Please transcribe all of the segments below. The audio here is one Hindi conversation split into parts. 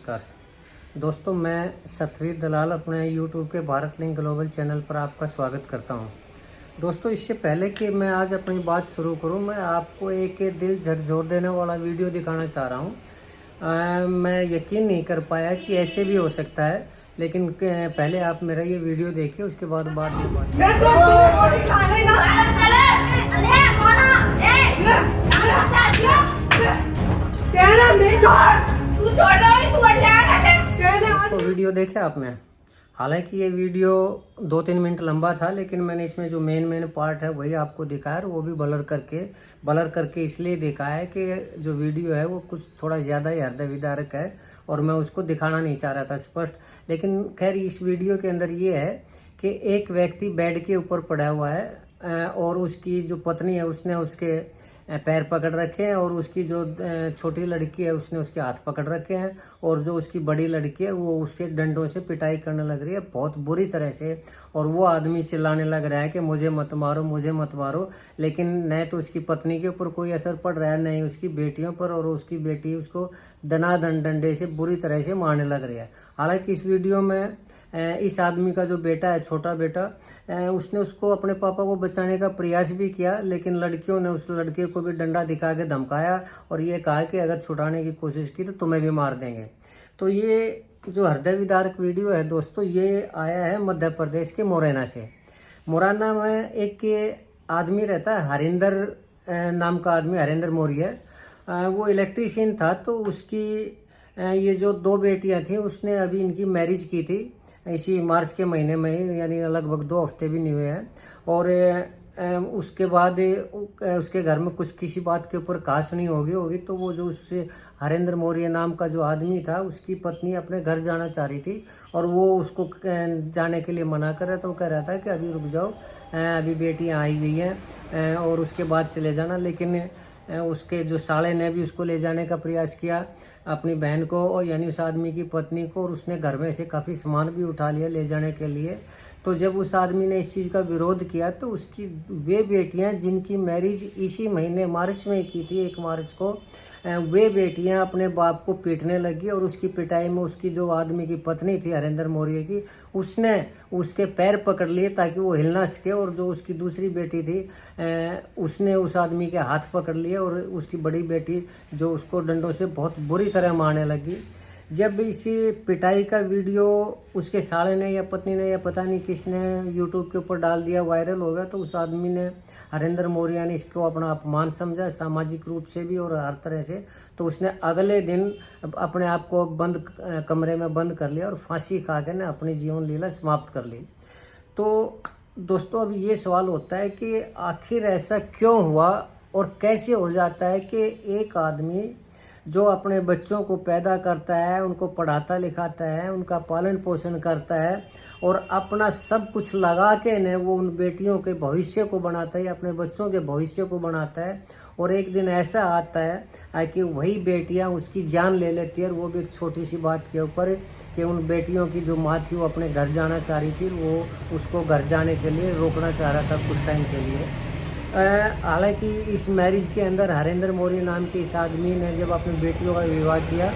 नमस्कार दोस्तों, मैं सतवीर दलाल अपने YouTube के भारत लिंक ग्लोबल चैनल पर आपका स्वागत करता हूं। दोस्तों, इससे पहले कि मैं आज अपनी बात शुरू करूं, मैं आपको एक दिल झकझोर देने वाला वीडियो दिखाना चाह रहा हूं। मैं यकीन नहीं कर पाया कि ऐसे भी हो सकता है, लेकिन पहले आप मेरा ये वीडियो देखिए, उसके बाद में बात तो वीडियो देखे आपने। हालांकि ये वीडियो 2-3 मिनट लंबा था, लेकिन मैंने इसमें जो मेन पार्ट है वही आपको दिखाया, और वो भी ब्लर करके इसलिए दिखाया है कि जो वीडियो है वो कुछ थोड़ा ज़्यादा ही हृदय विदारक है और मैं उसको दिखाना नहीं चाह रहा था स्पष्ट। लेकिन खैर, इस वीडियो के अंदर ये है कि एक व्यक्ति बेड के ऊपर पड़ा हुआ है और उसकी जो पत्नी है उसने उसके पैर पकड़ रखे हैं, और उसकी जो छोटी लड़की है उसने उसके हाथ पकड़ रखे हैं, और जो उसकी बड़ी लड़की है वो उसके डंडों से पिटाई करने लग रही है बहुत बुरी तरह से। और वो आदमी चिल्लाने लग रहा है कि मुझे मत मारो, मुझे मत मारो। लेकिन न तो उसकी पत्नी के ऊपर कोई असर पड़ रहा है, न ही उसकी बेटियों पर, और उसकी बेटी उसको दनादन डंडे से बुरी तरह से मारने लग रही है। हालांकि इस वीडियो में इस आदमी का जो बेटा है, छोटा बेटा, उसने उसको अपने पापा को बचाने का प्रयास भी किया, लेकिन लड़कियों ने उस लड़के को भी डंडा दिखा के धमकाया और ये कहा कि अगर छुड़ाने की कोशिश की तो तुम्हें भी मार देंगे। तो ये जो हृदय विदारक वीडियो है दोस्तों, ये आया है मध्य प्रदेश के मुरैना से। मुरैना में एक आदमी रहता है, हरिंदर नाम का आदमी, हरिंदर मौर्य। वो इलेक्ट्रीशियन था, तो उसकी ये जो 2 बेटियां थी उसने अभी इनकी मैरिज की थी इसी मार्च के महीने में ही, यानी लगभग 2 हफ्ते भी नहीं हुए हैं। और उसके बाद उसके घर में कुछ किसी बात के ऊपर कहा सुनी होगी तो वो जो उससे हरेंद्र मौर्य नाम का जो आदमी था, उसकी पत्नी अपने घर जाना चाह रही थी और वो उसको जाने के लिए मना कर रहा था। वो कह रहा था कि अभी रुक जाओ, अभी बेटियां आई हुई हैं और उसके बाद चले जाना। लेकिन उसके जो साले ने भी उसको ले जाने का प्रयास किया, अपनी बहन को, और यानी उस आदमी की पत्नी को, और उसने घर में से काफ़ी सामान भी उठा लिया ले जाने के लिए। तो जब उस आदमी ने इस चीज़ का विरोध किया तो उसकी वे बेटियां जिनकी मैरिज इसी महीने मार्च में की थी, 1 मार्च को, वे बेटियां अपने बाप को पीटने लगी, और उसकी पिटाई में उसकी जो आदमी की पत्नी थी हरेंद्र मौर्य की, उसने उसके पैर पकड़ लिए ताकि वो हिल ना सके, और जो उसकी दूसरी बेटी थी उसने उस आदमी के हाथ पकड़ लिए, और उसकी बड़ी बेटी जो उसको डंडों से बहुत बुरी तरह मारने लगी। जब इसी पिटाई का वीडियो उसके साले ने या पत्नी ने या पता नहीं किसने यूट्यूब के ऊपर डाल दिया, वायरल हो गया, तो उस आदमी ने, हरेंद्र मौर्य ने, इसको अपना अपमान समझा, सामाजिक रूप से भी और हर तरह से। तो उसने अगले दिन अपने आप को कमरे में बंद कर लिया और फांसी खा के ने अपनी जीवन लीला समाप्त कर ली। तो दोस्तों, अब ये सवाल होता है कि आखिर ऐसा क्यों हुआ और कैसे हो जाता है कि एक आदमी जो अपने बच्चों को पैदा करता है, उनको पढ़ाता लिखाता है, उनका पालन पोषण करता है, और अपना सब कुछ लगा के ने वो उन बेटियों के भविष्य को बनाता है, अपने बच्चों के भविष्य को बनाता है, और एक दिन ऐसा आता है कि वही बेटियां उसकी जान ले लेती है, और वो भी एक छोटी सी बात के ऊपर कि उन बेटियों की जो माँ थी वो अपने घर जाना चाह रही थी, वो उसको घर जाने के लिए रोकना चाह रहा था कुछ टाइम के लिए। हालांकि इस मैरिज के अंदर हरेंद्र मौर्य नाम के इस आदमी ने जब अपनी बेटियों का विवाह किया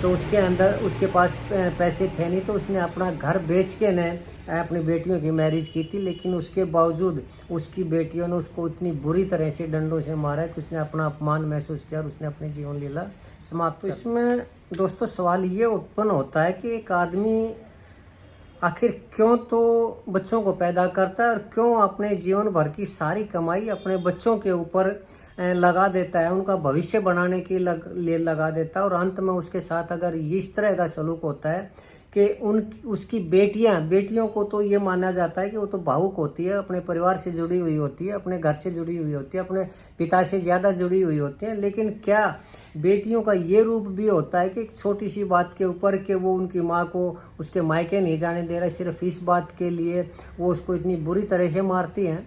तो उसके अंदर उसके पास पैसे थे नहीं, तो उसने अपना घर बेच के ने अपनी बेटियों की मैरिज की थी। लेकिन उसके बावजूद उसकी बेटियों ने उसको इतनी बुरी तरह से डंडों से मारा कि उसने अपना अपमान महसूस किया और उसने अपनी जीवन लीला समाप्त। तो इसमें दोस्तों सवाल ये उत्पन्न होता है कि एक आदमी आखिर क्यों तो बच्चों को पैदा करता है और क्यों अपने जीवन भर की सारी कमाई अपने बच्चों के ऊपर लगा देता है, उनका भविष्य बनाने के लिए लगा देता है। और अंत में उसके साथ अगर इस तरह का सलूक होता है कि उसकी बेटियों को तो ये माना जाता है कि वो तो भावुक होती है, अपने परिवार से जुड़ी हुई होती है, अपने घर से जुड़ी हुई होती है, अपने पिता से ज़्यादा जुड़ी हुई होती है। लेकिन क्या बेटियों का ये रूप भी होता है कि एक छोटी सी बात के ऊपर कि वो उनकी माँ को उसके मायके नहीं जाने दे रहा, सिर्फ इस बात के लिए वो उसको इतनी बुरी तरह से मारती हैं?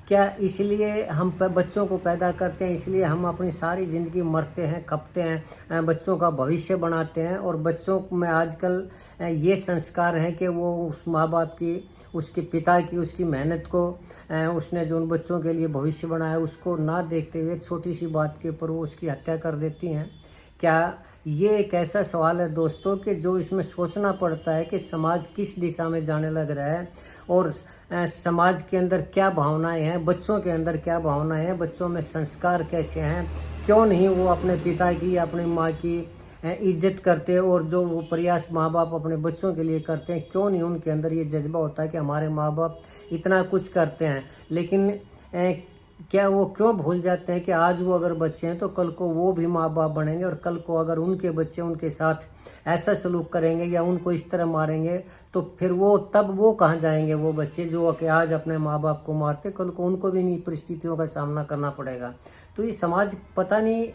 क्या इसलिए हम बच्चों को पैदा करते हैं, इसलिए हम अपनी सारी ज़िंदगी मरते हैं, खपते हैं, बच्चों का भविष्य बनाते हैं? और बच्चों में आजकल ये संस्कार हैं कि वो उस माँ बाप की, उसके पिता की, उसकी मेहनत को, उसने जो उन बच्चों के लिए भविष्य बनाया उसको ना देखते हुए छोटी सी बात के ऊपर वो उसकी हत्या कर देती हैं। क्या ये एक ऐसा सवाल है दोस्तों कि जो इसमें सोचना पड़ता है कि समाज किस दिशा में जाने लग रहा है और समाज के अंदर क्या भावनाएं हैं, बच्चों के अंदर क्या भावनाएं हैं, बच्चों में संस्कार कैसे हैं, क्यों नहीं वो अपने पिता की, अपनी माँ की इज्जत करते और जो वो प्रयास माँ बाप अपने बच्चों के लिए करते हैं, क्यों नहीं उनके अंदर ये जज्बा होता है कि हमारे माँ बाप इतना कुछ करते हैं, लेकिन क्या वो क्यों भूल जाते हैं कि आज वो अगर बच्चे हैं तो कल को वो भी माँ बाप बनेंगे और कल को अगर उनके बच्चे उनके साथ ऐसा सलूक करेंगे या उनको इस तरह मारेंगे तो फिर वो तब वो कहाँ जाएंगे, वो बच्चे जो कि आज अपने माँ बाप को मारते, कल को उनको भी इन्हीं परिस्थितियों का सामना करना पड़ेगा। तो ये समाज पता नहीं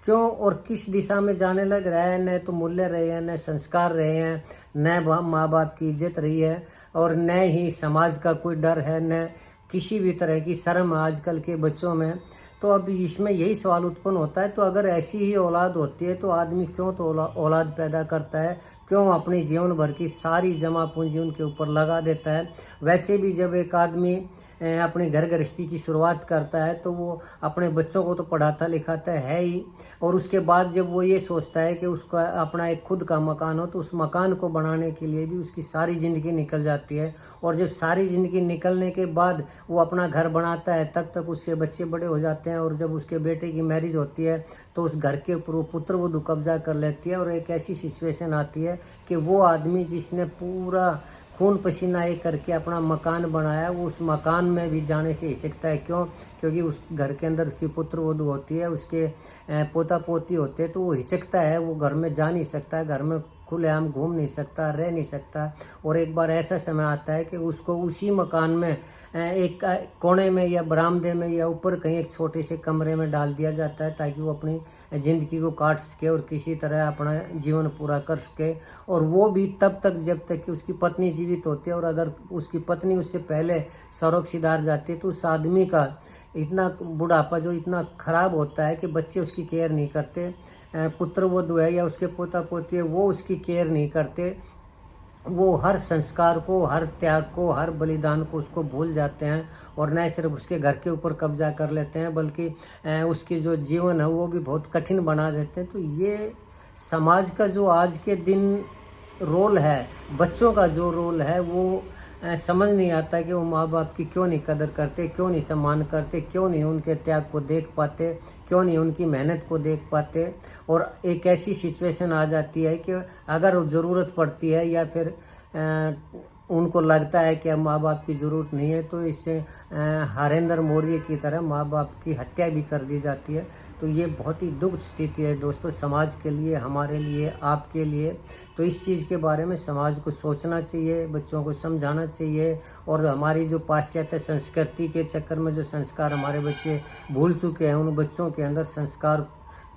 क्यों और किस दिशा में जाने लग रहा है, न तो मूल्य रहे हैं, न संस्कार रहे हैं, न माँ बाप की इज्जत रही है और न ही समाज का कोई डर है, न किसी भी तरह की शर्म आजकल के बच्चों में। तो अब इसमें यही सवाल उत्पन्न होता है, तो अगर ऐसी ही औलाद होती है तो आदमी क्यों तो औलाद पैदा करता है, क्यों अपनी जीवन भर की सारी जमा पूंजी उनके ऊपर लगा देता है। वैसे भी जब एक आदमी अपनी घर गृहस्थी की शुरुआत करता है तो वो अपने बच्चों को तो पढ़ाता लिखाता है ही, और उसके बाद जब वो ये सोचता है कि उसका अपना एक खुद का मकान हो तो उस मकान को बनाने के लिए भी उसकी सारी ज़िंदगी निकल जाती है। और जब सारी ज़िंदगी निकलने के बाद वो अपना घर बनाता है तब तक उसके बच्चे बड़े हो जाते हैं, और जब उसके बेटे की मैरिज होती है तो उस घर के ऊपर वो पुत्र वधू कब्जा कर लेती है। और एक ऐसी सिचुएशन आती है कि वो आदमी जिसने पूरा खून पसीना एक करके अपना मकान बनाया, वो उस मकान में भी जाने से हिचकता है। क्यों? क्योंकि उस घर के अंदर उसकी पुत्र वधू होती है, उसके पोता पोती होते हैं, तो वो हिचकता है, वो घर में जा नहीं सकता, घर में खुलेआम घूम नहीं सकता, रह नहीं सकता। और एक बार ऐसा समय आता है कि उसको उसी मकान में एक कोने में या बरामदे में या ऊपर कहीं एक छोटे से कमरे में डाल दिया जाता है ताकि वो अपनी ज़िंदगी को काट सके और किसी तरह अपना जीवन पूरा कर सके। और वो भी तब तक जब तक कि उसकी पत्नी जीवित होती है, और अगर उसकी पत्नी उससे पहले स्वर्ग सिधार जाती है तो उस आदमी का इतना बुढ़ापा जो इतना खराब होता है कि बच्चे उसकी केयर नहीं करते, पुत्र वधू है या उसके पोता पोती है वो उसकी केयर नहीं करते, वो हर संस्कार को, हर त्याग को, हर बलिदान को उसको भूल जाते हैं और न सिर्फ उसके घर के ऊपर कब्जा कर लेते हैं बल्कि उसकी जो जीवन है वो भी बहुत कठिन बना देते हैं। तो ये समाज का जो आज के दिन रोल है, बच्चों का जो रोल है, वो समझ नहीं आता कि वो माँ बाप की क्यों नहीं कदर करते, क्यों नहीं सम्मान करते, क्यों नहीं उनके त्याग को देख पाते, क्यों नहीं उनकी मेहनत को देख पाते। और एक ऐसी सिचुएशन आ जाती है कि अगर ज़रूरत पड़ती है या फिर उनको लगता है कि अब माँ बाप की ज़रूरत नहीं है तो इससे हरेंद्र मौर्य की तरह माँ बाप की हत्या भी कर दी जाती है। तो ये बहुत ही दुख स्थिति है दोस्तों, समाज के लिए, हमारे लिए, आपके लिए। तो इस चीज़ के बारे में समाज को सोचना चाहिए, बच्चों को समझाना चाहिए। और हमारी जो पाश्चात्य संस्कृति के चक्कर में जो संस्कार हमारे बच्चे भूल चुके हैं, उन बच्चों के अंदर संस्कार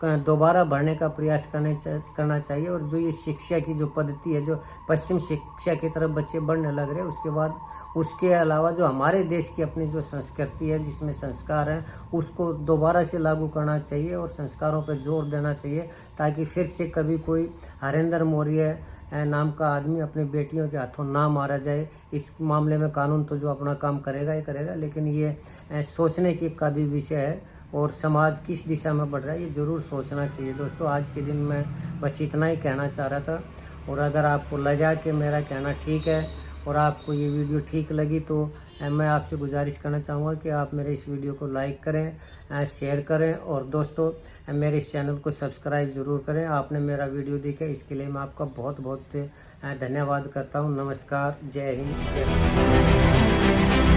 दोबारा बढ़ने का प्रयास करना चाहिए। और जो ये शिक्षा की जो पद्धति है, जो पश्चिम शिक्षा की तरफ बच्चे बढ़ने लग रहे हैं, उसके बाद उसके अलावा जो हमारे देश की अपनी जो संस्कृति है जिसमें संस्कार हैं, उसको दोबारा से लागू करना चाहिए और संस्कारों पर जोर देना चाहिए, ताकि फिर से कभी कोई हरेंद्र मौर्य नाम का आदमी अपनी बेटियों के हाथों ना मारा जाए। इस मामले में कानून तो जो अपना काम करेगा ही करेगा, लेकिन ये सोचने की का भी विषय है और समाज किस दिशा में बढ़ रहा है ये ज़रूर सोचना चाहिए दोस्तों। आज के दिन मैं बस इतना ही कहना चाह रहा था। और अगर आपको लगा कि मेरा कहना ठीक है और आपको ये वीडियो ठीक लगी तो मैं आपसे गुजारिश करना चाहूँगा कि आप मेरे इस वीडियो को लाइक करें, शेयर करें और दोस्तों मेरे इस चैनल को सब्सक्राइब ज़रूर करें। आपने मेरा वीडियो देखा इसके लिए मैं आपका बहुत बहुत धन्यवाद करता हूँ। नमस्कार, जय हिंद, जय भारत।